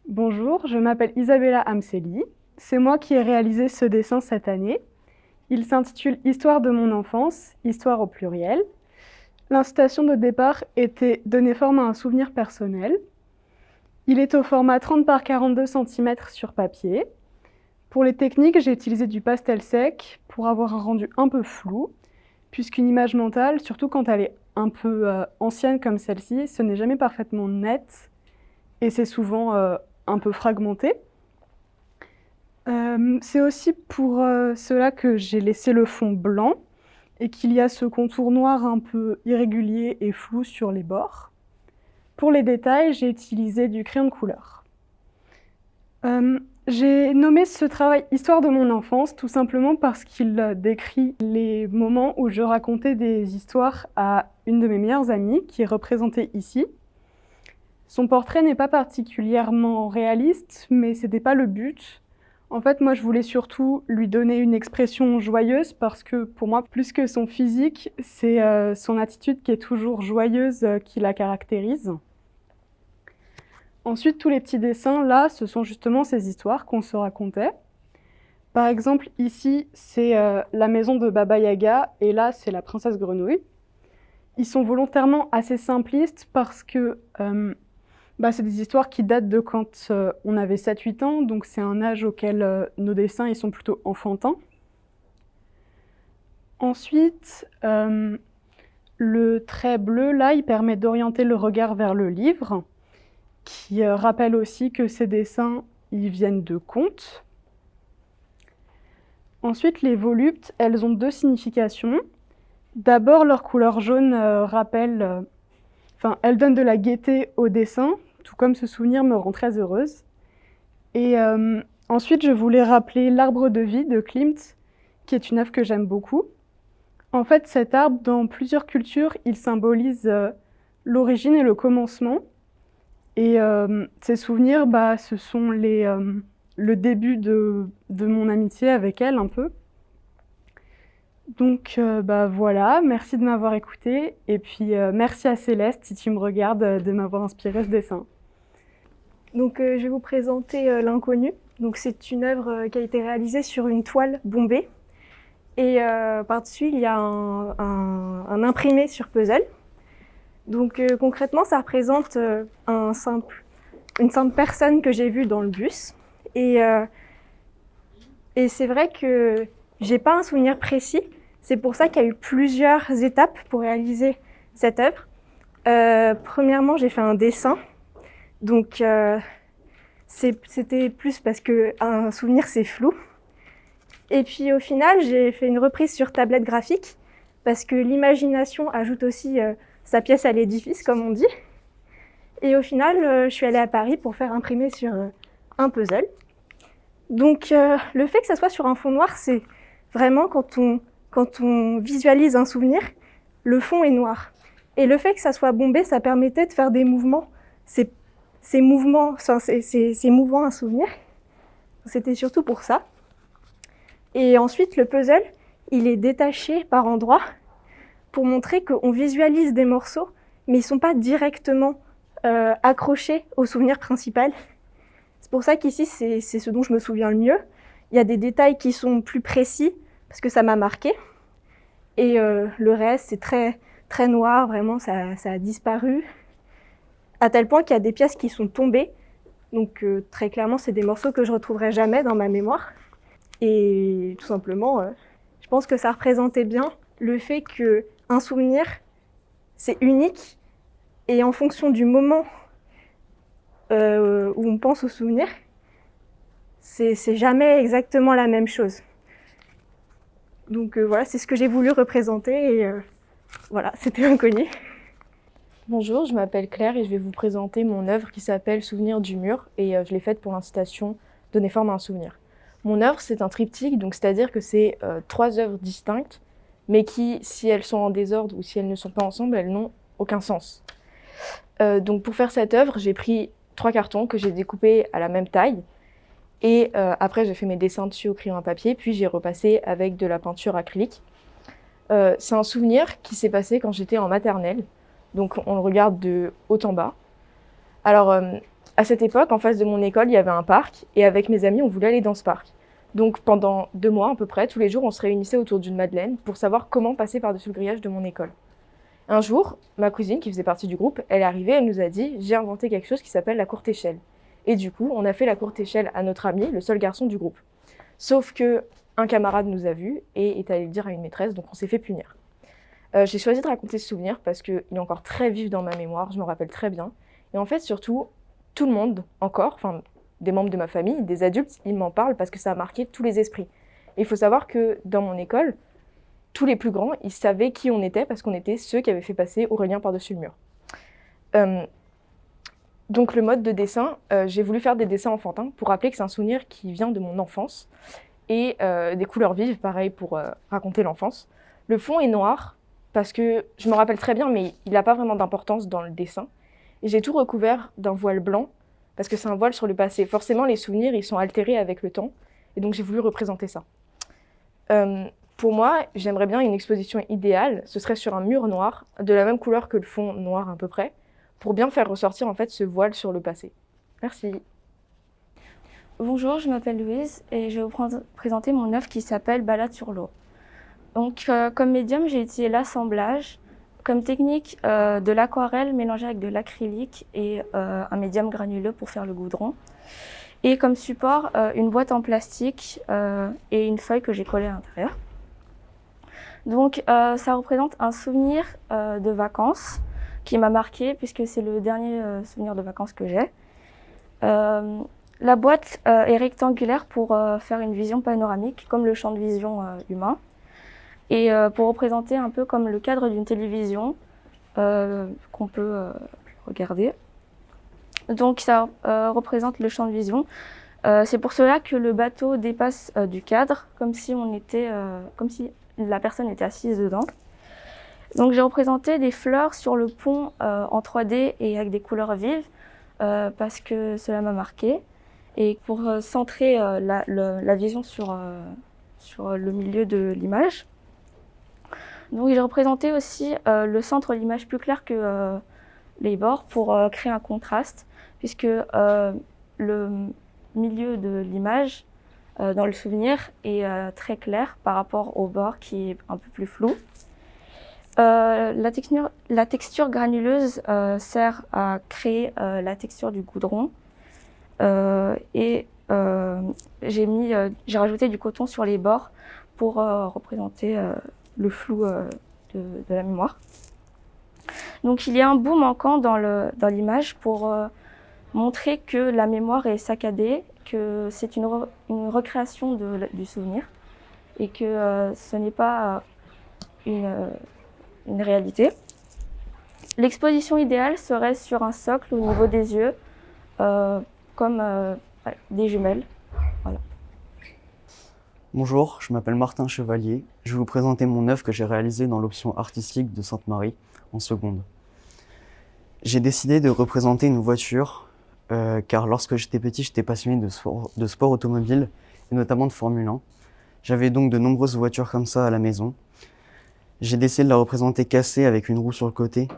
Bonjour, je m'appelle Isabella Amseli. C'est moi qui ai réalisé ce dessin cette année. Il s'intitule Histoire de mon enfance, histoire au pluriel. L'incitation de départ était donner forme à un souvenir personnel. Il est au format 30 par 42 cm sur papier. Pour les techniques, j'ai utilisé du pastel sec pour avoir un rendu un peu flou, puisqu'une image mentale, surtout quand elle est un peu ancienne comme celle-ci, ce n'est jamais parfaitement net et c'est souvent un peu fragmenté. C'est aussi pour cela que j'ai laissé le fond blanc et qu'il y a ce contour noir un peu irrégulier et flou sur les bords. Pour les détails, j'ai utilisé du crayon de couleur. J'ai nommé ce travail Histoire de mon enfance tout simplement parce qu'il décrit les moments où je racontais des histoires à une de mes meilleures amies qui est représentée ici. Son portrait n'est pas particulièrement réaliste, mais ce n'était pas le but. En fait, moi, je voulais surtout lui donner une expression joyeuse parce que pour moi, plus que son physique, c'est son attitude qui est toujours joyeuse qui la caractérise. Ensuite, tous les petits dessins, là, ce sont justement ces histoires qu'on se racontait. Par exemple, ici, c'est la maison de Baba Yaga et là, c'est la princesse grenouille. Ils sont volontairement assez simplistes parce que c'est des histoires qui datent de quand on avait 7-8 ans, donc c'est un âge auquel nos dessins ils sont plutôt enfantins. Ensuite, le trait bleu, là, il permet d'orienter le regard vers le livre, qui rappelle aussi que ces dessins, ils viennent de contes. Ensuite, les voluptes, elles ont deux significations. D'abord, leur couleur jaune elles donnent de la gaieté au dessin, tout comme ce souvenir me rend très heureuse. Et ensuite, je voulais rappeler l'arbre de vie de Klimt, qui est une œuvre que j'aime beaucoup. En fait, cet arbre, dans plusieurs cultures, il symbolise l'origine et le commencement. Et ces souvenirs, ce sont le début de mon amitié avec elle, un peu. Donc voilà, merci de m'avoir écoutée. Et puis merci à Céleste, si tu me regardes, de m'avoir inspiré ce dessin. Donc, je vais vous présenter L'Inconnu. Donc, c'est une œuvre qui a été réalisée sur une toile bombée. Et par-dessus, il y a un imprimé sur puzzle. Donc, concrètement, ça représente une simple personne que j'ai vue dans le bus. Et c'est vrai que j'ai pas un souvenir précis. C'est pour ça qu'il y a eu plusieurs étapes pour réaliser cette œuvre. Premièrement, j'ai fait un dessin. Donc, c'était plus parce qu'un souvenir, c'est flou. Et puis, au final, j'ai fait une reprise sur tablette graphique parce que l'imagination ajoute aussi sa pièce à l'édifice, comme on dit. Et au final, je suis allée à Paris pour faire imprimer sur un puzzle. Donc, le fait que ça soit sur un fond noir, c'est vraiment quand on visualise un souvenir, le fond est noir. Et le fait que ça soit bombé, ça permettait de faire des mouvements. C'est mouvant un souvenir. C'était surtout pour ça. Et ensuite, le puzzle, il est détaché par endroits pour montrer qu'on visualise des morceaux, mais ils ne sont pas directement accrochés au souvenir principal. C'est pour ça qu'ici, c'est ce dont je me souviens le mieux. Il y a des détails qui sont plus précis, parce que ça m'a marqué. Et le reste, c'est très, très noir, vraiment, ça a disparu. À tel point qu'il y a des pièces qui sont tombées. Donc très clairement, c'est des morceaux que je ne retrouverai jamais dans ma mémoire. Et tout simplement, je pense que ça représentait bien le fait qu'un souvenir, c'est unique. Et en fonction du moment où on pense au souvenir, c'est jamais exactement la même chose. Donc voilà, c'est ce que j'ai voulu représenter. Et voilà, c'était Inconnu. Bonjour, je m'appelle Claire et je vais vous présenter mon œuvre qui s'appelle Souvenir du mur et je l'ai faite pour l'incitation Donner forme à un souvenir. Mon œuvre, c'est un triptyque, donc c'est-à-dire que c'est 3 œuvres distinctes, mais qui, si elles sont en désordre ou si elles ne sont pas ensemble, elles n'ont aucun sens. Donc pour faire cette œuvre, j'ai pris 3 cartons que j'ai découpés à la même taille et après j'ai fait mes dessins dessus au crayon à papier, puis j'ai repassé avec de la peinture acrylique. C'est un souvenir qui s'est passé quand j'étais en maternelle. Donc on le regarde de haut en bas. Alors À cette époque, en face de mon école, il y avait un parc et avec mes amis, on voulait aller dans ce parc. Donc pendant 2 mois à peu près, tous les jours, on se réunissait autour d'une madeleine pour savoir comment passer par-dessus le grillage de mon école. Un jour, ma cousine, qui faisait partie du groupe, elle est arrivée, elle nous a dit « J'ai inventé quelque chose qui s'appelle la courte échelle ». Et du coup, on a fait la courte échelle à notre ami, le seul garçon du groupe. Sauf que un camarade nous a vus et est allé le dire à une maîtresse, donc on s'est fait punir. J'ai choisi de raconter ce souvenir parce qu'il est encore très vif dans ma mémoire, je me rappelle très bien. Et en fait, surtout, tout le monde, encore, enfin des membres de ma famille, des adultes, ils m'en parlent parce que ça a marqué tous les esprits. Et il faut savoir que dans mon école, tous les plus grands, ils savaient qui on était parce qu'on était ceux qui avaient fait passer Aurélien par-dessus le mur. Donc le mode de dessin, j'ai voulu faire des dessins enfantins pour rappeler que c'est un souvenir qui vient de mon enfance et des couleurs vives, pareil pour raconter l'enfance. Le fond est noir parce que je me rappelle très bien, mais il n'a pas vraiment d'importance dans le dessin. Et j'ai tout recouvert d'un voile blanc parce que c'est un voile sur le passé. Forcément, les souvenirs, ils sont altérés avec le temps et donc j'ai voulu représenter ça. Pour moi, j'aimerais bien une exposition idéale, ce serait sur un mur noir, de la même couleur que le fond noir à peu près, pour bien faire ressortir en fait ce voile sur le passé. Merci. Bonjour, je m'appelle Louise et je vais vous présenter mon œuvre qui s'appelle Balade sur l'eau. Donc, comme médium, j'ai utilisé l'assemblage, comme technique de l'aquarelle mélangée avec de l'acrylique et un médium granuleux pour faire le goudron. Et comme support, une boîte en plastique et une feuille que j'ai collée à l'intérieur. Donc, ça représente un souvenir de vacances qui m'a marqué puisque c'est le dernier souvenir de vacances que j'ai. La boîte est rectangulaire pour faire une vision panoramique, comme le champ de vision humain, et pour représenter un peu comme le cadre d'une télévision qu'on peut regarder. Donc ça représente le champ de vision. C'est pour cela que le bateau dépasse du cadre, comme si la personne était assise dedans. Donc j'ai représenté des fleurs sur le pont en 3D et avec des couleurs vives parce que cela m'a marqué. Et pour centrer la vision sur le milieu de l'image. Donc j'ai représenté aussi le centre de l'image plus clair que les bords pour créer un contraste, puisque le milieu de l'image dans le souvenir est très clair par rapport au bord qui est un peu plus flou. La texture granuleuse sert à créer la texture du goudron. J'ai rajouté du coton sur les bords pour représenter le flou de la mémoire. Donc il y a un bout manquant dans l'image pour montrer que la mémoire est saccadée, que c'est une recréation du souvenir et que ce n'est pas une réalité. L'exposition idéale serait sur un socle au niveau des yeux, comme des jumelles. Voilà. Bonjour, je m'appelle Martin Chevalier. Je vais vous présenter mon œuvre que j'ai réalisée dans l'option artistique de Sainte-Marie en seconde. J'ai décidé de représenter une voiture car lorsque j'étais petit, j'étais passionné de sport automobile et notamment de Formule 1. J'avais donc de nombreuses voitures comme ça à la maison. J'ai décidé de la représenter cassée avec une roue sur le côté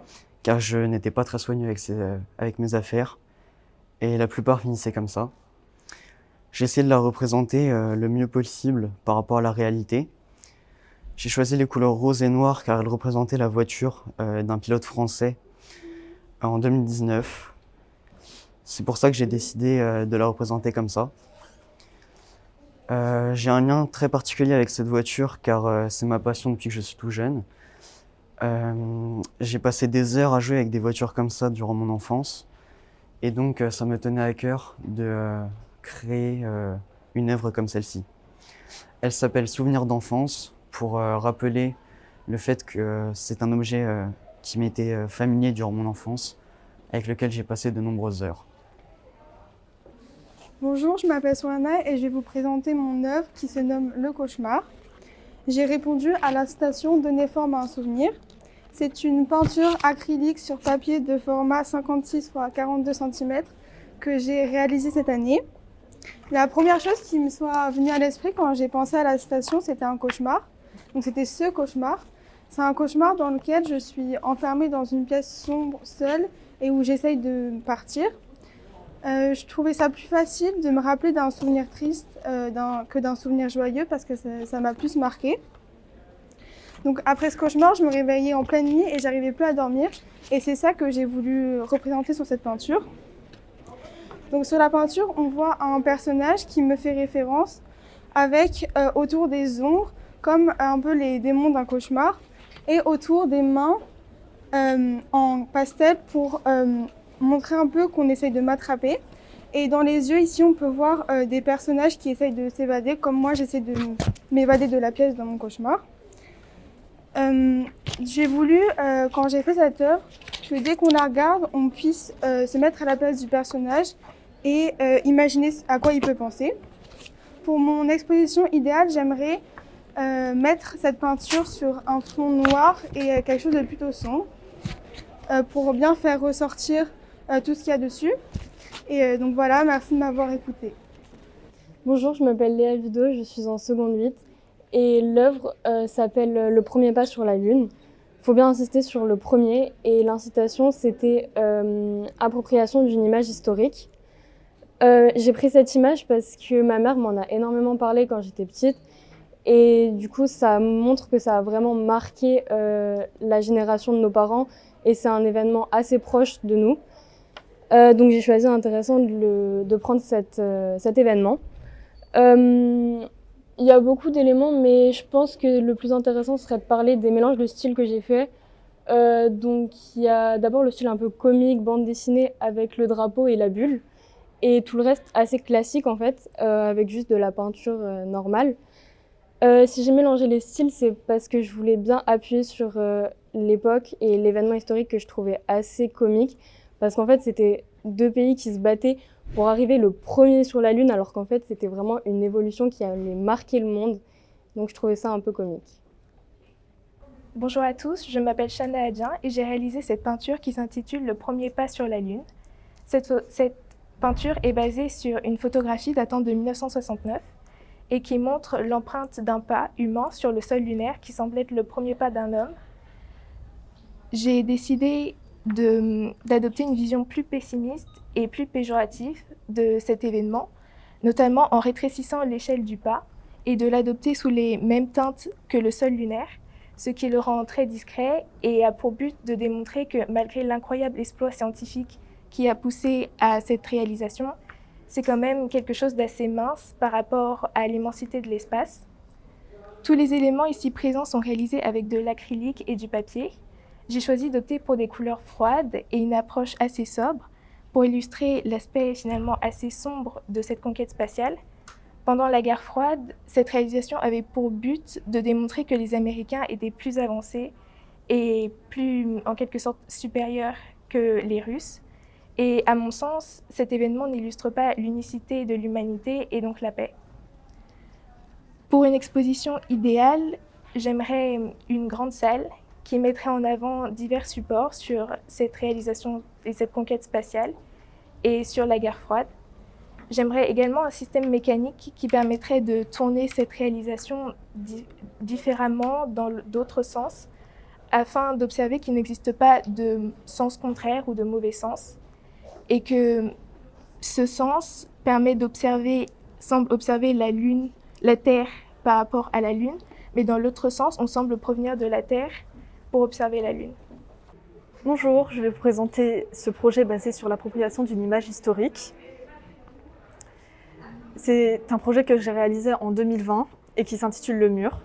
car je n'étais pas très soigneux avec mes affaires. Et la plupart finissaient comme ça. J'ai essayé de la représenter le mieux possible par rapport à la réalité. J'ai choisi les couleurs rose et noir car elles représentaient la voiture d'un pilote français en 2019. C'est pour ça que j'ai décidé de la représenter comme ça. J'ai un lien très particulier avec cette voiture car c'est ma passion depuis que je suis tout jeune. J'ai passé des heures à jouer avec des voitures comme ça durant mon enfance. Et donc, ça me tenait à cœur de créer une œuvre comme celle-ci. Elle s'appelle Souvenir d'enfance pour rappeler le fait que c'est un objet qui m'était familier durant mon enfance, avec lequel j'ai passé de nombreuses heures. Bonjour, je m'appelle Soana et je vais vous présenter mon œuvre qui se nomme Le Cauchemar. J'ai répondu à la citation « Donner forme à un souvenir ». C'est une peinture acrylique sur papier de format 56 x 42 cm que j'ai réalisée cette année. La première chose qui me soit venue à l'esprit quand j'ai pensé à la citation, c'était un cauchemar. Donc c'était ce cauchemar. C'est un cauchemar dans lequel je suis enfermée dans une pièce sombre, seule, et où j'essaye de partir. Je trouvais ça plus facile de me rappeler d'un souvenir triste que d'un souvenir joyeux parce que ça m'a plus marqué. Donc après ce cauchemar, je me réveillais en pleine nuit et j'arrivais plus à dormir. Et c'est ça que j'ai voulu représenter sur cette peinture. Donc sur la peinture, on voit un personnage qui me fait référence avec autour des ombres, comme un peu les démons d'un cauchemar, et autour des mains en pastel pour montrer un peu qu'on essaye de m'attraper. Et dans les yeux, ici, on peut voir des personnages qui essayent de s'évader, comme moi, j'essaie de m'évader de la pièce dans mon cauchemar. J'ai voulu, quand j'ai fait cette œuvre, que dès qu'on la regarde, on puisse se mettre à la place du personnage et imaginer à quoi il peut penser. Pour mon exposition idéale, j'aimerais mettre cette peinture sur un fond noir et quelque chose de plutôt sombre pour bien faire ressortir tout ce qu'il y a dessus. Et donc voilà, merci de m'avoir écouté. Bonjour, je m'appelle Léa Vido, je suis en seconde 8 et l'œuvre s'appelle Le premier pas sur la lune. Il faut bien insister sur le premier et l'incitation c'était appropriation d'une image historique. J'ai pris cette image parce que ma mère m'en a énormément parlé quand j'étais petite et du coup ça montre que ça a vraiment marqué la génération de nos parents et c'est un événement assez proche de nous. Donc j'ai choisi intéressant de prendre cet événement. Il y a beaucoup d'éléments, mais je pense que le plus intéressant serait de parler des mélanges de styles que j'ai fait. Donc il y a d'abord le style un peu comique, bande dessinée avec le drapeau et la bulle, et tout le reste assez classique en fait, avec juste de la peinture normale. Si j'ai mélangé les styles, c'est parce que je voulais bien appuyer sur l'époque et l'événement historique que je trouvais assez comique, parce qu'en fait c'était deux pays qui se battaient pour arriver le premier sur la Lune, alors qu'en fait c'était vraiment une évolution qui allait marquer le monde, donc je trouvais ça un peu comique. Bonjour à tous, je m'appelle Chana Adien et j'ai réalisé cette peinture qui s'intitule Le premier pas sur la Lune. Cette peinture est basée sur une photographie datant de 1969 et qui montre l'empreinte d'un pas humain sur le sol lunaire qui semble être le premier pas d'un homme. J'ai décidé d'adopter une vision plus pessimiste et plus péjorative de cet événement, notamment en rétrécissant l'échelle du pas et de l'adopter sous les mêmes teintes que le sol lunaire, ce qui le rend très discret et a pour but de démontrer que malgré l'incroyable exploit scientifique qui a poussé à cette réalisation, c'est quand même quelque chose d'assez mince par rapport à l'immensité de l'espace. Tous les éléments ici présents sont réalisés avec de l'acrylique et du papier. J'ai choisi d'opter pour des couleurs froides et une approche assez sobre pour illustrer l'aspect finalement assez sombre de cette conquête spatiale. Pendant la guerre froide, cette réalisation avait pour but de démontrer que les Américains étaient plus avancés et plus en quelque sorte supérieurs que les Russes. Et à mon sens, cet événement n'illustre pas l'unicité de l'humanité et donc la paix. Pour une exposition idéale, j'aimerais une grande salle qui mettrait en avant divers supports sur cette réalisation et cette conquête spatiale et sur la guerre froide. J'aimerais également un système mécanique qui permettrait de tourner cette réalisation différemment dans d'autres sens afin d'observer qu'il n'existe pas de sens contraire ou de mauvais sens et que ce sens semble observer la Lune, la Terre par rapport à la Lune, mais dans l'autre sens, on semble provenir de la Terre pour observer la Lune. Bonjour, je vais vous présenter ce projet basé sur l'appropriation d'une image historique. C'est un projet que j'ai réalisé en 2020 et qui s'intitule Le Mur.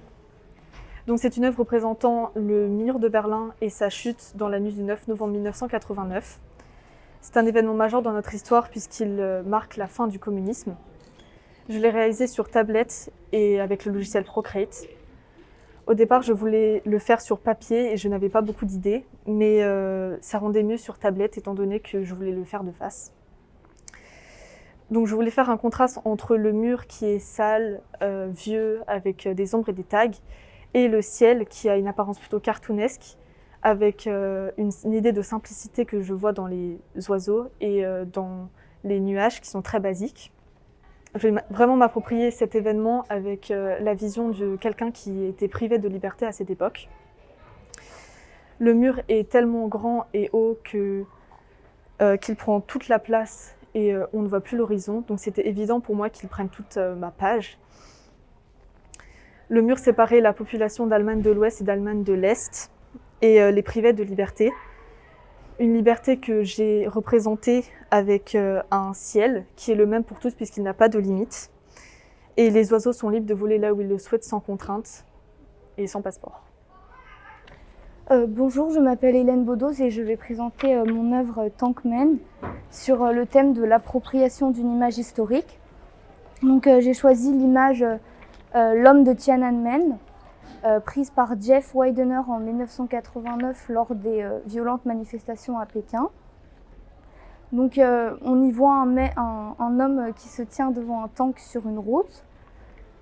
Donc c'est une œuvre représentant le mur de Berlin et sa chute dans la nuit du 9 novembre 1989. C'est un événement majeur dans notre histoire puisqu'il marque la fin du communisme. Je l'ai réalisé sur tablette et avec le logiciel Procreate. Au départ, je voulais le faire sur papier et je n'avais pas beaucoup d'idées, mais ça rendait mieux sur tablette étant donné que je voulais le faire de face. Donc je voulais faire un contraste entre le mur qui est sale, vieux, avec des ombres et des tags, et le ciel qui a une apparence plutôt cartoonesque, avec une idée de simplicité que je vois dans les oiseaux et dans les nuages qui sont très basiques. Je vais vraiment m'approprier cet événement avec la vision de quelqu'un qui était privé de liberté à cette époque. Le mur est tellement grand et haut qu'il prend toute la place et on ne voit plus l'horizon. Donc c'était évident pour moi qu'ils prennent toute ma page. Le mur séparait la population d'Allemagne de l'Ouest et d'Allemagne de l'Est et les privait de liberté. Une liberté que j'ai représentée avec un ciel qui est le même pour tous puisqu'il n'a pas de limite. Et les oiseaux sont libres de voler là où ils le souhaitent sans contrainte et sans passeport. Bonjour, je m'appelle Hélène Baudos et je vais présenter mon œuvre Tankmen sur le thème de l'appropriation d'une image historique. Donc j'ai choisi l'image L'homme de Tiananmen, prise par Jeff Widener en 1989 lors des violentes manifestations à Pékin. Donc on y voit un homme qui se tient devant un tank sur une route.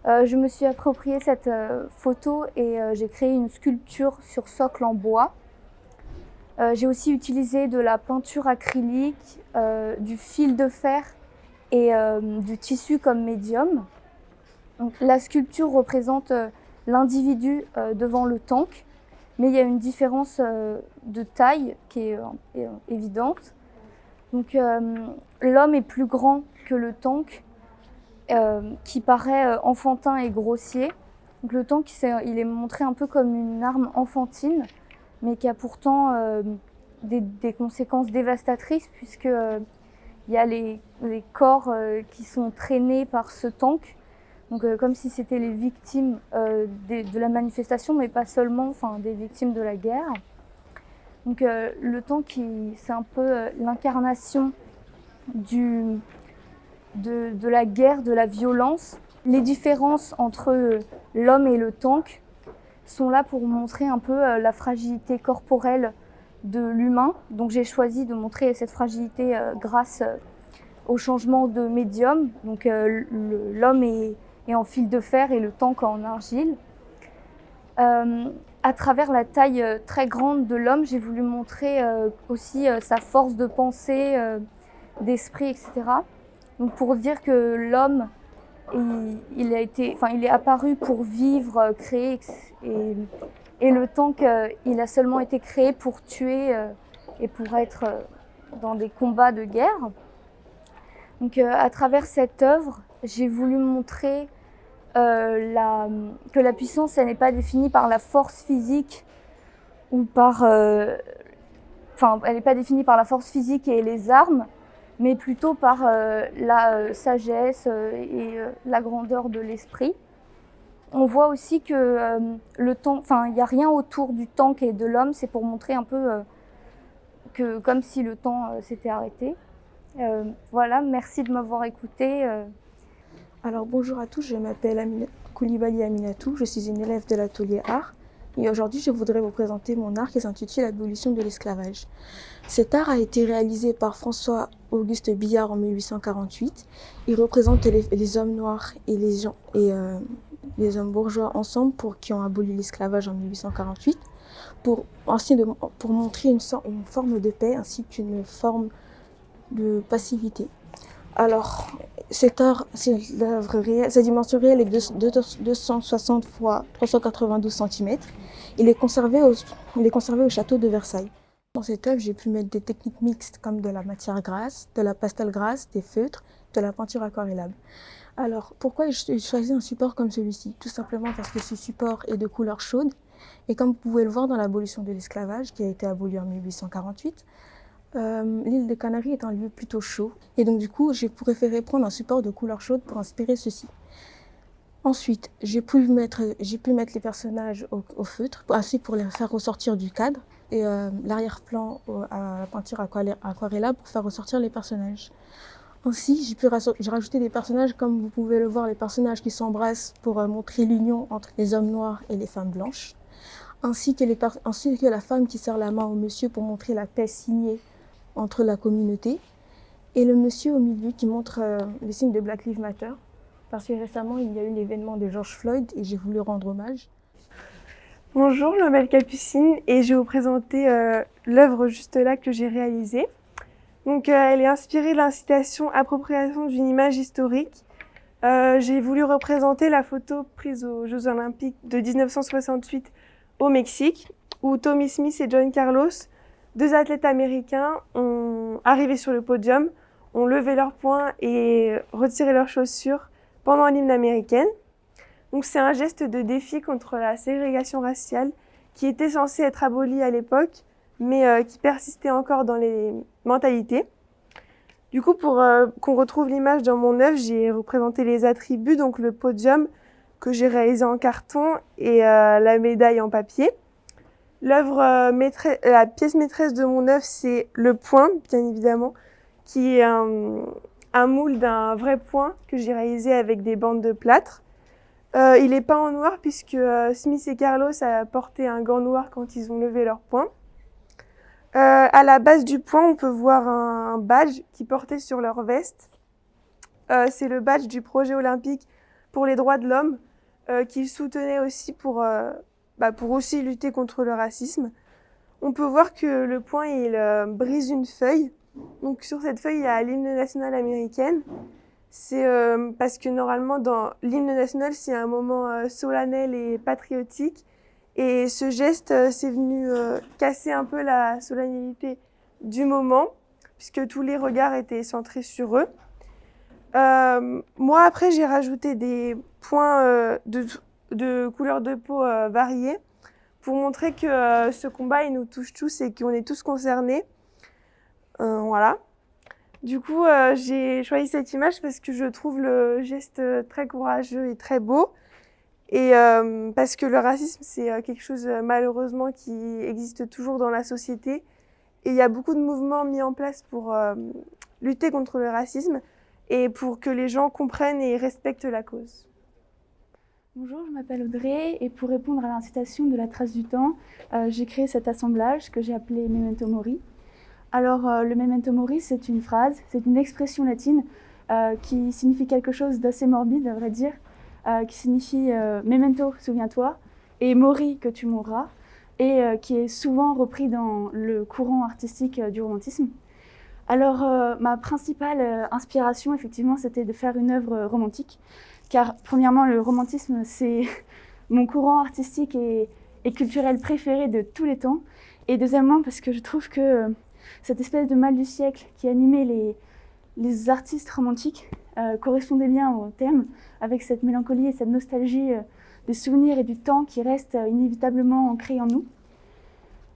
Je me suis approprié cette photo et j'ai créé une sculpture sur socle en bois. J'ai aussi utilisé de la peinture acrylique, du fil de fer et du tissu comme médium. Donc, la sculpture représente l'individu devant le tank, mais il y a une différence de taille qui est évidente. Donc l'homme est plus grand que le tank, qui paraît enfantin et grossier. Donc, le tank, il est montré un peu comme une arme enfantine, mais qui a pourtant des conséquences dévastatrices, puisque il y a les corps qui sont traînés par ce tank, donc comme si c'était les victimes de la manifestation, mais pas seulement, enfin des victimes de la guerre. Donc le tank, c'est un peu l'incarnation de la guerre, de la violence. Les différences entre l'homme et le tank sont là pour montrer un peu la fragilité corporelle de l'humain. Donc j'ai choisi de montrer cette fragilité grâce au changement de médium. Donc l'homme est en fil de fer et le tank en argile. À travers la taille très grande de l'homme, j'ai voulu montrer aussi sa force de pensée, d'esprit, etc. Donc pour dire que l'homme, il est apparu pour vivre, créer, et le tank, il a seulement été créé pour tuer et pour être dans des combats de guerre. Donc à travers cette œuvre, j'ai voulu montrer que la puissance, elle n'est pas définie par la force physique ou par, elle n'est pas définie par la force physique et les armes, mais plutôt par la sagesse et la grandeur de l'esprit. On voit aussi que il n'y a rien autour du tank et de l'homme, c'est pour montrer un peu que comme si le temps s'était arrêté. Voilà, merci de m'avoir écouté. Alors bonjour à tous, je m'appelle Koulibaly Aminatou, je suis une élève de l'atelier art et aujourd'hui je voudrais vous présenter mon art qui s'intitule L'abolition de l'esclavage. Cet art a été réalisé par François-Auguste Billard en 1848. Il représente les hommes noirs et les hommes bourgeois ensemble qui ont aboli l'esclavage en 1848 pour montrer une forme de paix ainsi qu'une forme de passivité. Alors, cet art, l'œuvre réelle, sa dimension réelle est de 260 x 392 cm. Il est conservé au château de Versailles. Dans cette œuvre, j'ai pu mettre des techniques mixtes comme de la matière grasse, de la pastel grasse, des feutres, de la peinture aquarellable. Alors, pourquoi j'ai choisi un support comme celui-ci? Tout simplement parce que ce support est de couleur chaude. Et comme vous pouvez le voir dans l'abolition de l'esclavage, qui a été abolie en 1848, l'île des Canaries est un lieu plutôt chaud. Et donc du coup, j'ai préféré prendre un support de couleur chaude pour inspirer ceci. Ensuite, j'ai pu mettre les personnages au feutre, ainsi pour les faire ressortir du cadre, et l'arrière-plan à la peinture aquarellable pour faire ressortir les personnages. Ainsi, j'ai rajouté des personnages, comme vous pouvez le voir, les personnages qui s'embrassent pour montrer l'union entre les hommes noirs et les femmes blanches, ainsi que la femme qui serre la main au monsieur pour montrer la paix signée entre la communauté, et le monsieur au milieu qui montre le signe de Black Lives Matter, parce que récemment il y a eu l'événement de George Floyd et j'ai voulu rendre hommage. Bonjour, je m'appelle Capucine et je vais vous présenter l'œuvre juste là que j'ai réalisée. Donc elle est inspirée de l'incitation appropriation d'une image historique. J'ai voulu représenter la photo prise aux Jeux Olympiques de 1968 au Mexique, où Tommy Smith et John Carlos, deux athlètes américains, arrivés sur le podium, ont levé leurs poings et retiré leurs chaussures pendant l'hymne américaine. Donc c'est un geste de défi contre la ségrégation raciale qui était censée être abolie à l'époque, mais qui persistait encore dans les mentalités. Du coup, pour qu'on retrouve l'image dans mon œuvre, j'ai représenté les attributs, donc le podium que j'ai réalisé en carton et la médaille en papier. La pièce maîtresse de mon œuvre, c'est le point, bien évidemment, qui est un moule d'un vrai point que j'ai réalisé avec des bandes de plâtre. Il n'est pas en noir puisque Smith et Carlos a porté un gant noir quand ils ont levé leur poing. À la base du point, on peut voir un badge qui portait sur leur veste. C'est le badge du projet olympique pour les droits de l'homme qu'ils soutenaient aussi pour aussi lutter contre le racisme. On peut voir que le point, il brise une feuille. Donc sur cette feuille, il y a l'hymne national américain. C'est parce que normalement, dans l'hymne national, c'est un moment solennel et patriotique. Et ce geste, c'est venu casser un peu la solennité du moment, puisque tous les regards étaient centrés sur eux. Moi, après, j'ai rajouté des points de couleurs de peau variées pour montrer que ce combat, il nous touche tous et qu'on est tous concernés. Voilà. Du coup, j'ai choisi cette image parce que je trouve le geste très courageux et très beau. Et parce que le racisme, c'est quelque chose malheureusement qui existe toujours dans la société. Et il y a beaucoup de mouvements mis en place pour lutter contre le racisme et pour que les gens comprennent et respectent la cause. Bonjour, je m'appelle Audrey et pour répondre à l'incitation de la trace du temps, j'ai créé cet assemblage que j'ai appelé Memento Mori. Alors, le Memento Mori, c'est une phrase, c'est une expression latine qui signifie quelque chose d'assez morbide, à vrai dire, qui signifie Memento, souviens-toi, et Mori, que tu mourras, et qui est souvent repris dans le courant artistique du romantisme. Alors, ma principale inspiration, effectivement, c'était de faire une œuvre romantique, car premièrement, le romantisme, c'est mon courant artistique et culturel préféré de tous les temps, et deuxièmement, parce que je trouve que cette espèce de mal du siècle qui animait les artistes romantiques correspondait bien au thème, avec cette mélancolie et cette nostalgie des souvenirs et du temps qui restent inévitablement ancrés en nous.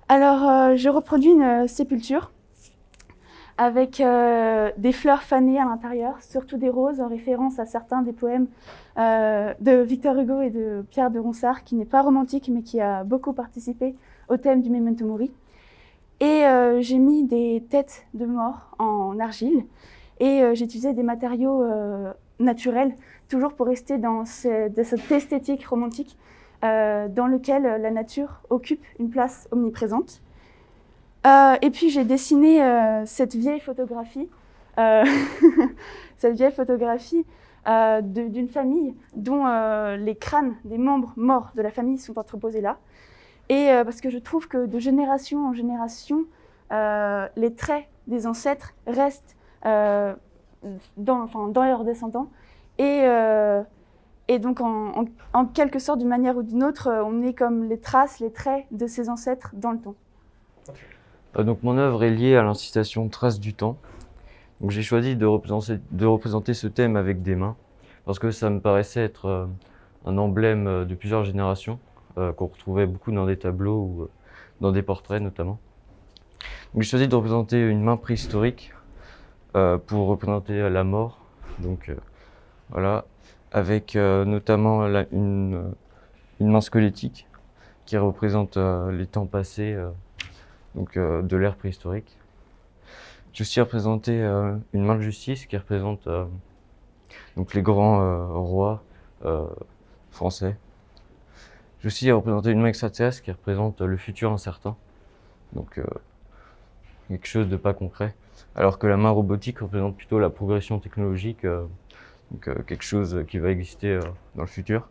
Alors, je reproduis une sépulture avec des fleurs fanées à l'intérieur, surtout des roses, en référence à certains des poèmes de Victor Hugo et de Pierre de Ronsard, qui n'est pas romantique, mais qui a beaucoup participé au thème du Memento Mori. Et j'ai mis des têtes de mort en argile, et j'ai utilisé des matériaux naturels, toujours pour rester dans cette esthétique romantique dans lequel la nature occupe une place omniprésente. Et puis j'ai dessiné cette vieille photographie, d'une famille dont les crânes des membres morts de la famille sont entreposés là. Et parce que je trouve que de génération en génération, les traits des ancêtres restent dans leurs descendants. Et donc, en quelque sorte, d'une manière ou d'une autre, on est comme les traces, les traits de ces ancêtres dans le temps. Donc, mon œuvre est liée à l'incitation Traces du temps. Donc, j'ai choisi de représenter ce thème avec des mains, parce que ça me paraissait être un emblème de plusieurs générations, qu'on retrouvait beaucoup dans des tableaux ou dans des portraits notamment. Donc, j'ai choisi de représenter une main préhistorique pour représenter la mort. Donc, voilà, avec notamment une main squelettique qui représente les temps passés de l'ère préhistorique. J'ai aussi représenté une main de justice qui représente donc les grands rois français. J'ai aussi représenté une main extraterrestre qui représente le futur incertain, donc quelque chose de pas concret, alors que la main robotique représente plutôt la progression technologique, quelque chose qui va exister dans le futur.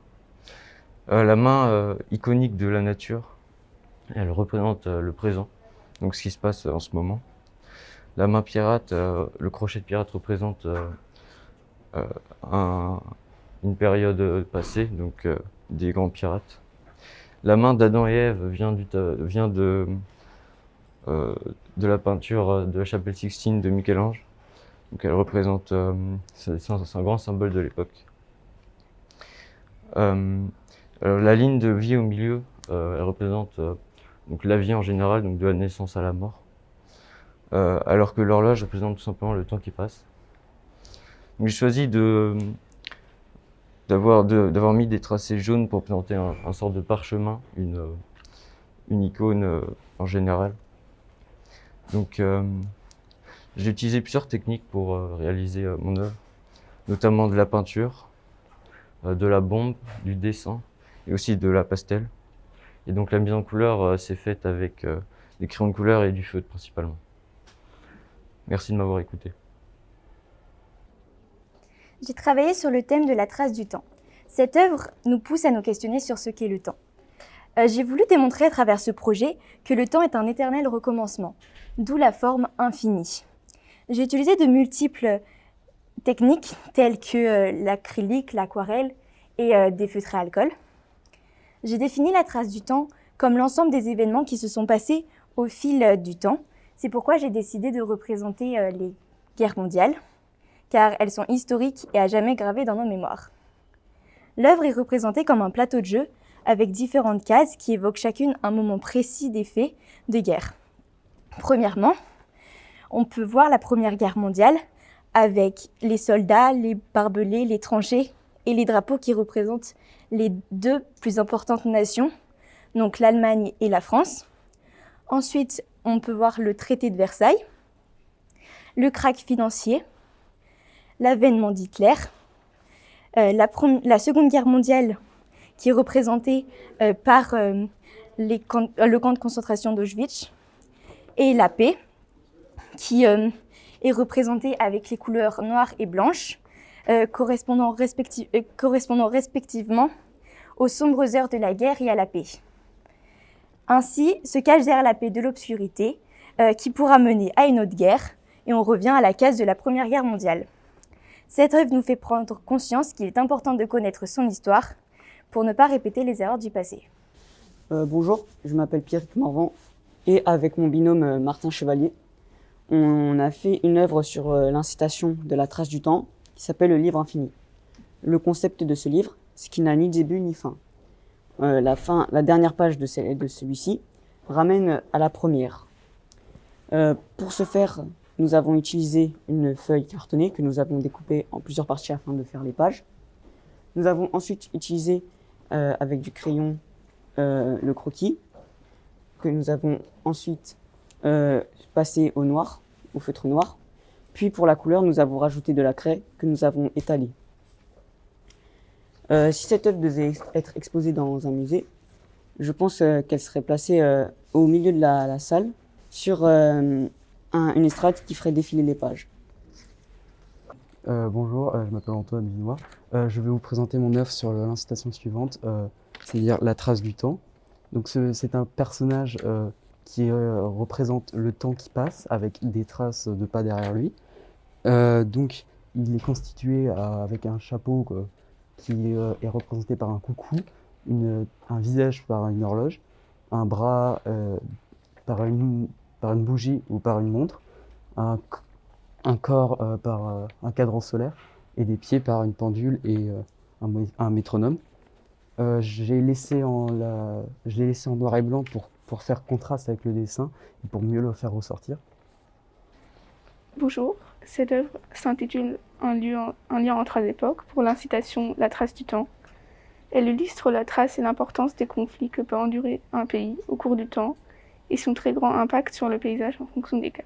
La main iconique de la nature, elle représente le présent, donc ce qui se passe en ce moment. La main pirate, le crochet de pirate représente une période passée, donc des grands pirates. La main d'Adam et Ève vient de la peinture de la chapelle Sixtine de Michel-Ange. Donc elle représente, c'est un grand symbole de l'époque. La ligne de vie au milieu, elle représente donc la vie en général, donc de la naissance à la mort, alors que l'horloge représente tout simplement le temps qui passe. J'ai choisi d'avoir mis des tracés jaunes pour présenter un sort de parchemin, une icône en général. Donc j'ai utilisé plusieurs techniques pour réaliser mon œuvre, notamment de la peinture, de la bombe, du dessin et aussi de la pastel. Et donc la mise en couleur s'est faite avec des crayons de couleur et du feutre principalement. Merci de m'avoir écouté. J'ai travaillé sur le thème de la trace du temps. Cette œuvre nous pousse à nous questionner sur ce qu'est le temps. J'ai voulu démontrer à travers ce projet que le temps est un éternel recommencement, d'où la forme infinie. J'ai utilisé de multiples techniques telles que l'acrylique, l'aquarelle et des feutres à alcool. J'ai défini la trace du temps comme l'ensemble des événements qui se sont passés au fil du temps. C'est pourquoi j'ai décidé de représenter les guerres mondiales, car elles sont historiques et à jamais gravées dans nos mémoires. L'œuvre est représentée comme un plateau de jeu avec différentes cases qui évoquent chacune un moment précis des faits de guerre. Premièrement, on peut voir la Première Guerre mondiale avec les soldats, les barbelés, les tranchées et les drapeaux qui représentent les deux plus importantes nations, donc l'Allemagne et la France. Ensuite, on peut voir le traité de Versailles, le krach financier, l'avènement d'Hitler, la Seconde Guerre mondiale qui est représentée par le camp de concentration d'Auschwitz, et la paix qui est représentée avec les couleurs noires et blanches, correspondant respectivement aux sombres heures de la guerre et à la paix. Ainsi se cache derrière la paix de l'obscurité qui pourra mener à une autre guerre, et on revient à la case de la Première Guerre mondiale. Cette œuvre nous fait prendre conscience qu'il est important de connaître son histoire pour ne pas répéter les erreurs du passé. Bonjour, je m'appelle Pierrick Morvan et avec mon binôme Martin Chevalier, on a fait une œuvre sur l'incitation de la trace du temps qui s'appelle le livre infini. Le concept de ce livre, c'est qu'il n'a ni début ni fin. La dernière page de celui-ci ramène à la première. Pour ce faire, nous avons utilisé une feuille cartonnée que nous avons découpée en plusieurs parties afin de faire les pages. Nous avons ensuite utilisé avec du crayon le croquis, que nous avons ensuite passé au noir, au feutre noir. Puis pour la couleur, nous avons rajouté de la craie que nous avons étalée. Si cette œuvre devait être exposée dans un musée, je pense qu'elle serait placée au milieu de la salle, sur une estrade qui ferait défiler les pages. Bonjour, je m'appelle Antoine Vinois. Je vais vous présenter mon œuvre sur l'incitation suivante, c'est-à-dire la trace du temps. Donc c'est un personnage qui représente le temps qui passe avec des traces de pas derrière lui. Donc il est constitué avec un chapeau qui est représenté par un coucou, un visage par une horloge, un bras par une bougie ou par une montre, un corps par un cadran solaire et des pieds par une pendule et un métronome. Je l'ai laissé en noir et blanc pour faire contraste avec le dessin et pour mieux le faire ressortir. Bonjour, cette œuvre s'intitule Un lien entre les époques pour l'incitation La trace du temps. Elle illustre la trace et l'importance des conflits que peut endurer un pays au cours du temps et son très grand impact sur le paysage en fonction des cas.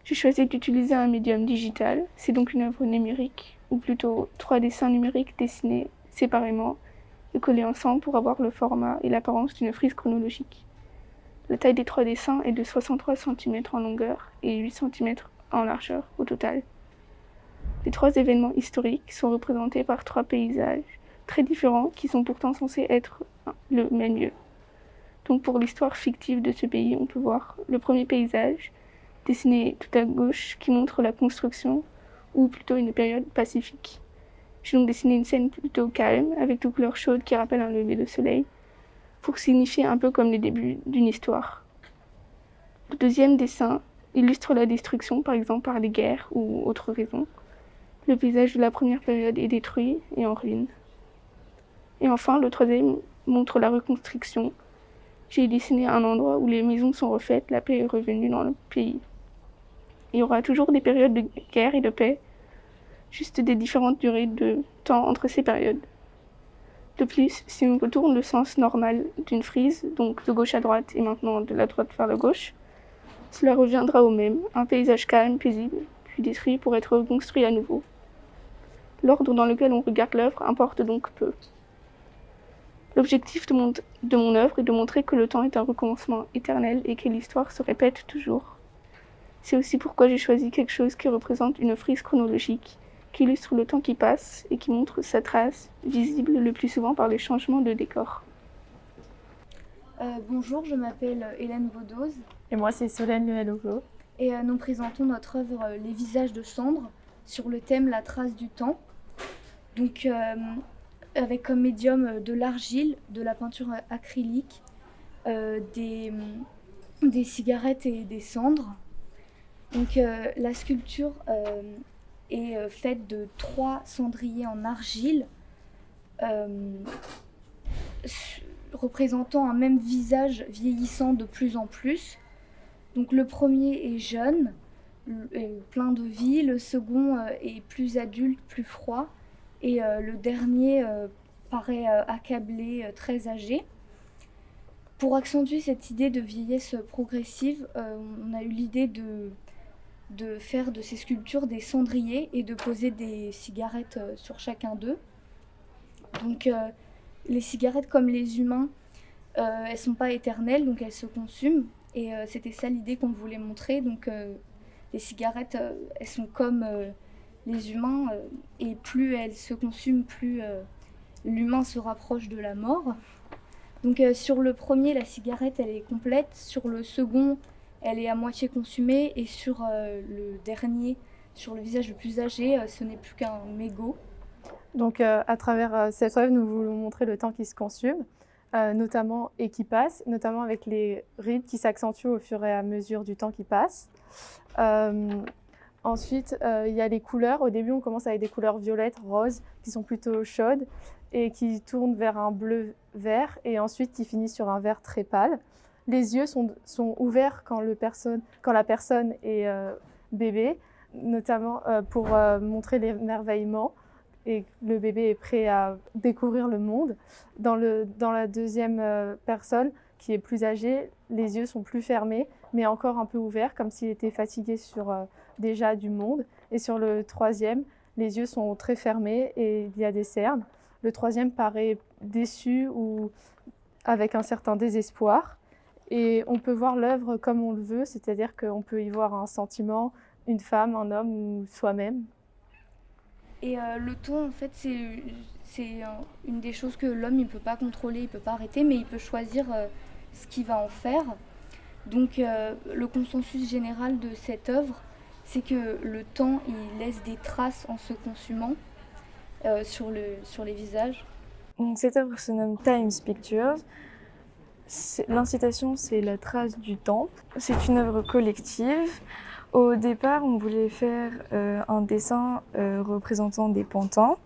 J'ai choisi d'utiliser un médium digital, c'est donc une œuvre numérique, ou plutôt 3 dessins numériques dessinés séparément et collés ensemble pour avoir le format et l'apparence d'une frise chronologique. La taille des 3 dessins est de 63 cm en longueur et 8 cm en largeur au total. Les 3 événements historiques sont représentés par 3 paysages très différents qui sont pourtant censés être le même lieu. Donc pour l'histoire fictive de ce pays, on peut voir le premier paysage, dessiné tout à gauche, qui montre la construction, ou plutôt une période pacifique. J'ai donc dessiné une scène plutôt calme, avec des couleurs chaudes qui rappellent un lever de soleil, pour signifier un peu comme les débuts d'une histoire. Le deuxième dessin illustre la destruction, par exemple par les guerres ou autres raisons. Le paysage de la première période est détruit et en ruine. Et enfin, le troisième montre la reconstruction. J'ai dessiné un endroit où les maisons sont refaites, la paix est revenue dans le pays. Il y aura toujours des périodes de guerre et de paix, juste des différentes durées de temps entre ces périodes. De plus, si on retourne le sens normal d'une frise, donc de gauche à droite et maintenant de la droite vers la gauche, cela reviendra au même, un paysage calme, paisible, puis détruit pour être reconstruit à nouveau. L'ordre dans lequel on regarde l'œuvre importe donc peu. L'objectif de mon œuvre est de montrer que le temps est un recommencement éternel et que l'histoire se répète toujours. C'est aussi pourquoi j'ai choisi quelque chose qui représente une frise chronologique, qui illustre le temps qui passe et qui montre sa trace, visible le plus souvent par les changements de décor. Bonjour, je m'appelle Hélène Baudoz. Et moi, c'est Solène Lionel-Ogo. Et nous présentons notre œuvre Les visages de cendre sur le thème La trace du temps. Donc, avec comme médium de l'argile, de la peinture acrylique, des cigarettes et des cendres. Donc, la sculpture est faite de 3 cendriers en argile, représentant un même visage vieillissant de plus en plus. Donc le premier est jeune, plein de vie, le second est plus adulte, plus froid, et le dernier paraît accablé, très âgé. Pour accentuer cette idée de vieillesse progressive, on a eu l'idée de faire de ces sculptures des cendriers et de poser des cigarettes sur chacun d'eux. Donc les cigarettes, comme les humains, elles ne sont pas éternelles, donc elles se consument. Et c'était ça l'idée qu'on voulait montrer. Donc les cigarettes, elles sont comme les humains, et plus elles se consument, plus l'humain se rapproche de la mort. Donc sur le premier, la cigarette, elle est complète. Sur le second, elle est à moitié consumée. Et sur le dernier, sur le visage le plus âgé, ce n'est plus qu'un mégot. Donc à travers cette œuvre, nous voulons montrer le temps qui se consume, notamment et qui passe, notamment avec les rides qui s'accentuent au fur et à mesure du temps qui passe. Ensuite, il y a les couleurs. Au début, on commence avec des couleurs violettes, roses, qui sont plutôt chaudes et qui tournent vers un bleu-vert, et ensuite qui finissent sur un vert très pâle. Les yeux sont ouverts quand la personne est bébé, notamment pour montrer l'émerveillement. Et le bébé est prêt à découvrir le monde. Dans la deuxième personne, qui est plus âgée, les yeux sont plus fermés, mais encore un peu ouverts, comme s'il était fatigué déjà du monde. Et sur le troisième, les yeux sont très fermés et il y a des cernes. Le troisième paraît déçu ou avec un certain désespoir. Et on peut voir l'œuvre comme on le veut, c'est-à-dire qu'on peut y voir un sentiment, une femme, un homme ou soi-même. Et le ton, en fait, c'est une des choses que l'homme ne peut pas contrôler, il ne peut pas arrêter, mais il peut choisir ce qu'il va en faire. Donc le consensus général de cette œuvre, c'est que le temps, il laisse des traces en se consumant sur les visages. Donc, cette œuvre se nomme Times Pictures. L'incitation, c'est la trace du temps. C'est une œuvre collective. Au départ, on voulait faire un dessin représentant des pantins.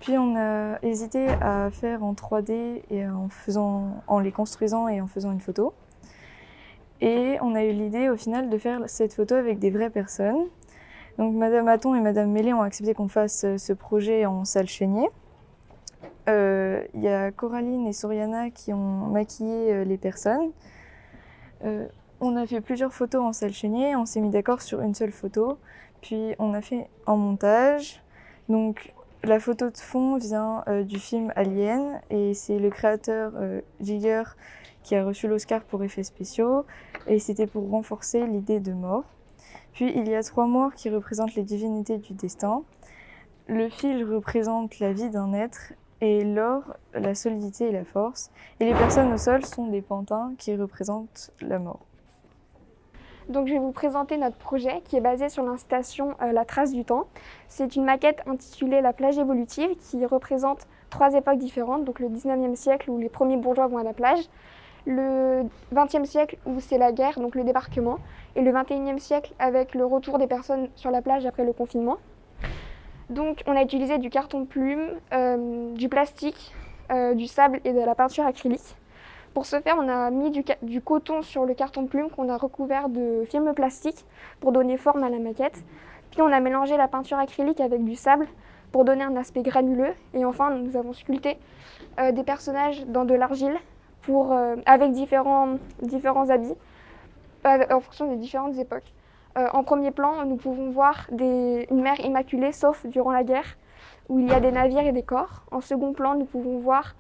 Puis on a hésité à faire en 3D et en les construisant et en faisant une photo. Et on a eu l'idée au final de faire cette photo avec des vraies personnes. Donc Madame Hatton et Madame Mélé ont accepté qu'on fasse ce projet en salle Chénier. Il y a Coraline et Soriana qui ont maquillé les personnes. On a fait plusieurs photos en salle Chénier, on s'est mis d'accord sur une seule photo, puis on a fait un montage. Donc la photo de fond vient du film Alien, et c'est le créateur Giger qui a reçu l'Oscar pour effets spéciaux, et c'était pour renforcer l'idée de mort. Puis il y a 3 morts qui représentent les divinités du destin. Le fil représente la vie d'un être, et l'or, la solidité et la force. Et les personnes au sol sont des pantins qui représentent la mort. Donc je vais vous présenter notre projet qui est basé sur l'incitation La trace du temps. C'est une maquette intitulée La plage évolutive qui représente 3 époques différentes, donc le 19e siècle où les premiers bourgeois vont à la plage, le XXe siècle où c'est la guerre, donc le débarquement, et le XXIe siècle avec le retour des personnes sur la plage après le confinement. Donc on a utilisé du carton plume, du plastique, du sable et de la peinture acrylique. Pour ce faire, on a mis du coton sur le carton plume qu'on a recouvert de film plastique pour donner forme à la maquette. Puis on a mélangé la peinture acrylique avec du sable pour donner un aspect granuleux. Et enfin, nous avons sculpté des personnages dans de l'argile avec différents habits en fonction des différentes époques. En premier plan, nous pouvons voir une mer immaculée, sauf durant la guerre, où il y a des navires et des corps. En second plan, nous pouvons voir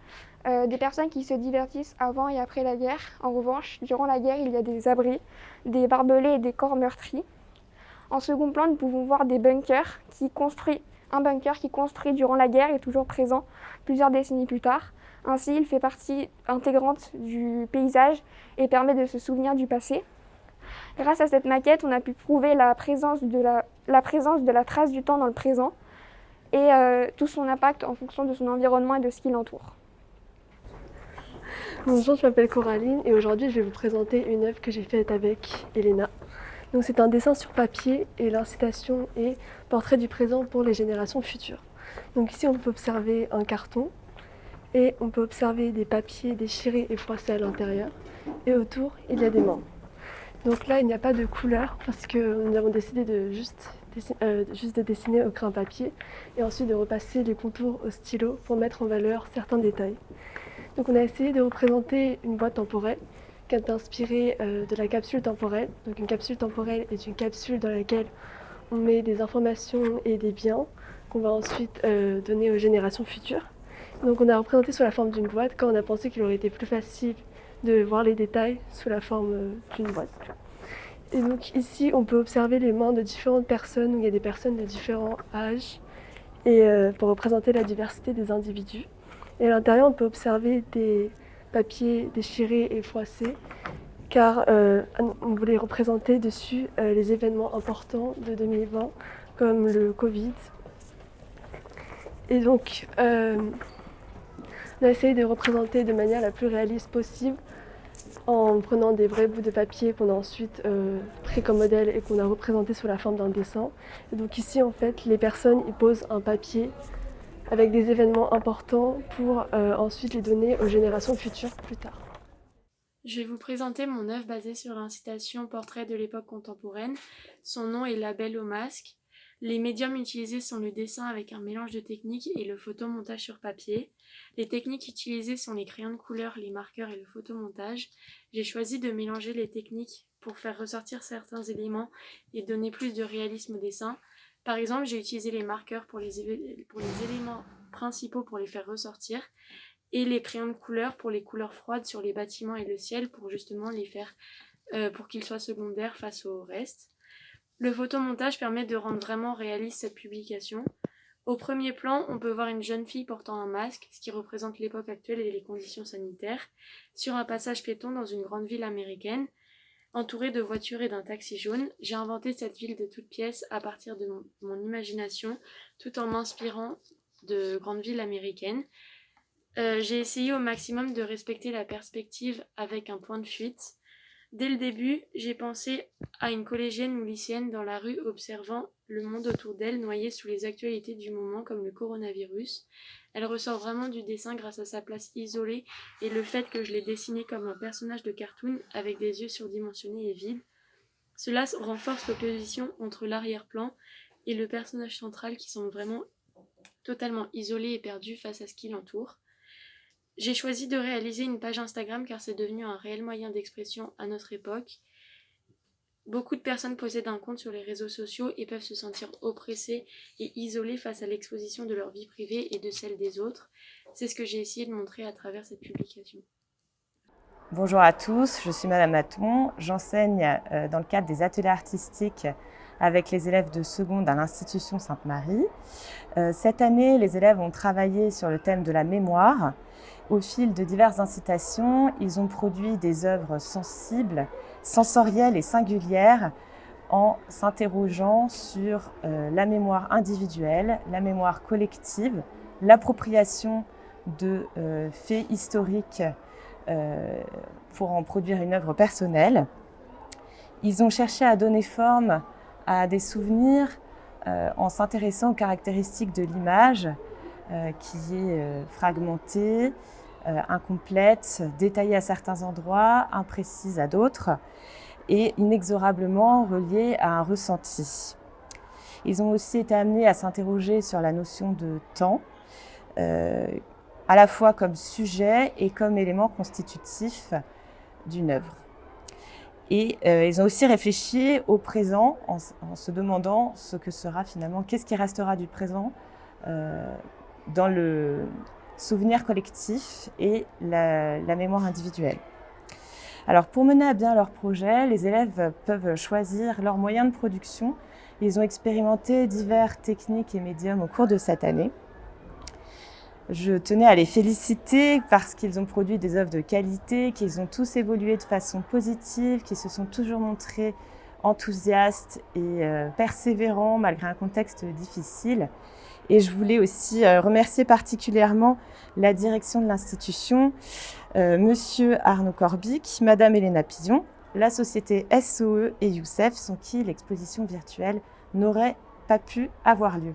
des personnes qui se divertissent avant et après la guerre. En revanche, durant la guerre, il y a des abris, des barbelés et des corps meurtris. En second plan, nous pouvons voir des bunkers un bunker qui construit durant la guerre est toujours présent plusieurs décennies plus tard. Ainsi, il fait partie intégrante du paysage et permet de se souvenir du passé. Grâce à cette maquette, on a pu prouver la présence de la trace du temps dans le présent et tout son impact en fonction de son environnement et de ce qui l'entoure. Bonjour, je m'appelle Coraline et aujourd'hui je vais vous présenter une œuvre que j'ai faite avec Elena. Donc c'est un dessin sur papier et l'incitation est portrait du présent pour les générations futures. Donc ici on peut observer un carton et on peut observer des papiers déchirés et froissés à l'intérieur et autour il y a des mains. Donc là il n'y a pas de couleur parce que nous avons décidé de juste de dessiner au crayon papier et ensuite de repasser les contours au stylo pour mettre en valeur certains détails. Donc on a essayé de représenter une boîte temporelle qui est inspirée de la capsule temporelle. Donc une capsule temporelle est une capsule dans laquelle on met des informations et des biens qu'on va ensuite donner aux générations futures. Donc on a représenté sous la forme d'une boîte quand on a pensé qu'il aurait été plus facile de voir les détails sous la forme d'une boîte. Et donc ici on peut observer les mains de différentes personnes où il y a des personnes de différents âges et pour représenter la diversité des individus. Et à l'intérieur, on peut observer des papiers déchirés et froissés, car on voulait représenter dessus les événements importants de 2020, comme le Covid. Et donc, on a essayé de représenter de manière la plus réaliste possible, en prenant des vrais bouts de papier qu'on a ensuite pris comme modèle et qu'on a représenté sous la forme d'un dessin. Et donc ici, en fait, les personnes ils posent un papier avec des événements importants pour ensuite les donner aux générations futures plus tard. Je vais vous présenter mon œuvre basée sur l'incitation Portrait de l'époque contemporaine. Son nom est La Belle au masque. Les médiums utilisés sont le dessin avec un mélange de techniques et le photomontage sur papier. Les techniques utilisées sont les crayons de couleur, les marqueurs et le photomontage. J'ai choisi de mélanger les techniques pour faire ressortir certains éléments et donner plus de réalisme au dessin. Par exemple, j'ai utilisé les marqueurs pour les éléments principaux pour les faire ressortir et les crayons de couleur pour les couleurs froides sur les bâtiments et le ciel pour justement les faire pour qu'ils soient secondaires face au reste. Le photomontage permet de rendre vraiment réaliste cette publication. Au premier plan, on peut voir une jeune fille portant un masque, ce qui représente l'époque actuelle et les conditions sanitaires, sur un passage piéton dans une grande ville américaine. Entourée de voitures et d'un taxi jaune, j'ai inventé cette ville de toutes pièces à partir de mon imagination, tout en m'inspirant de grandes villes américaines. J'ai essayé au maximum de respecter la perspective avec un point de fuite. Dès le début, j'ai pensé à une collégienne ou lycéenne dans la rue observant le monde autour d'elle noyé sous les actualités du moment comme le coronavirus. Elle ressort vraiment du dessin grâce à sa place isolée et le fait que je l'ai dessinée comme un personnage de cartoon avec des yeux surdimensionnés et vides. Cela renforce l'opposition entre l'arrière-plan et le personnage central qui semble vraiment totalement isolé et perdu face à ce qui l'entoure. J'ai choisi de réaliser une page Instagram car c'est devenu un réel moyen d'expression à notre époque. Beaucoup de personnes possèdent un compte sur les réseaux sociaux et peuvent se sentir oppressées et isolées face à l'exposition de leur vie privée et de celle des autres. C'est ce que j'ai essayé de montrer à travers cette publication. Bonjour à tous, je suis Madame Maton. J'enseigne dans le cadre des ateliers artistiques avec les élèves de seconde à l'Institution Sainte-Marie. Cette année, les élèves ont travaillé sur le thème de la mémoire. Au fil de diverses incitations, ils ont produit des œuvres sensibles, sensorielles et singulières en s'interrogeant sur la mémoire individuelle, la mémoire collective, l'appropriation de faits historiques pour en produire une œuvre personnelle. Ils ont cherché à donner forme à des souvenirs en s'intéressant aux caractéristiques de l'image qui est fragmentée, incomplète, détaillée à certains endroits, imprécise à d'autres et inexorablement reliée à un ressenti. Ils ont aussi été amenés à s'interroger sur la notion de temps, à la fois comme sujet et comme élément constitutif d'une œuvre. Et ils ont aussi réfléchi au présent en se demandant ce que sera finalement, qu'est-ce qui restera du présent dans le souvenir collectif et la mémoire individuelle. Alors pour mener à bien leur projet, les élèves peuvent choisir leurs moyens de production. Ils ont expérimenté divers techniques et médiums au cours de cette année. Je tenais à les féliciter parce qu'ils ont produit des œuvres de qualité, qu'ils ont tous évolué de façon positive, qu'ils se sont toujours montrés enthousiastes et persévérants malgré un contexte difficile. Et je voulais aussi remercier particulièrement la direction de l'institution, Monsieur Arnaud Corbic, Madame Elena Pillon, la société SOE et Youssef, sans qui l'exposition virtuelle n'aurait pas pu avoir lieu.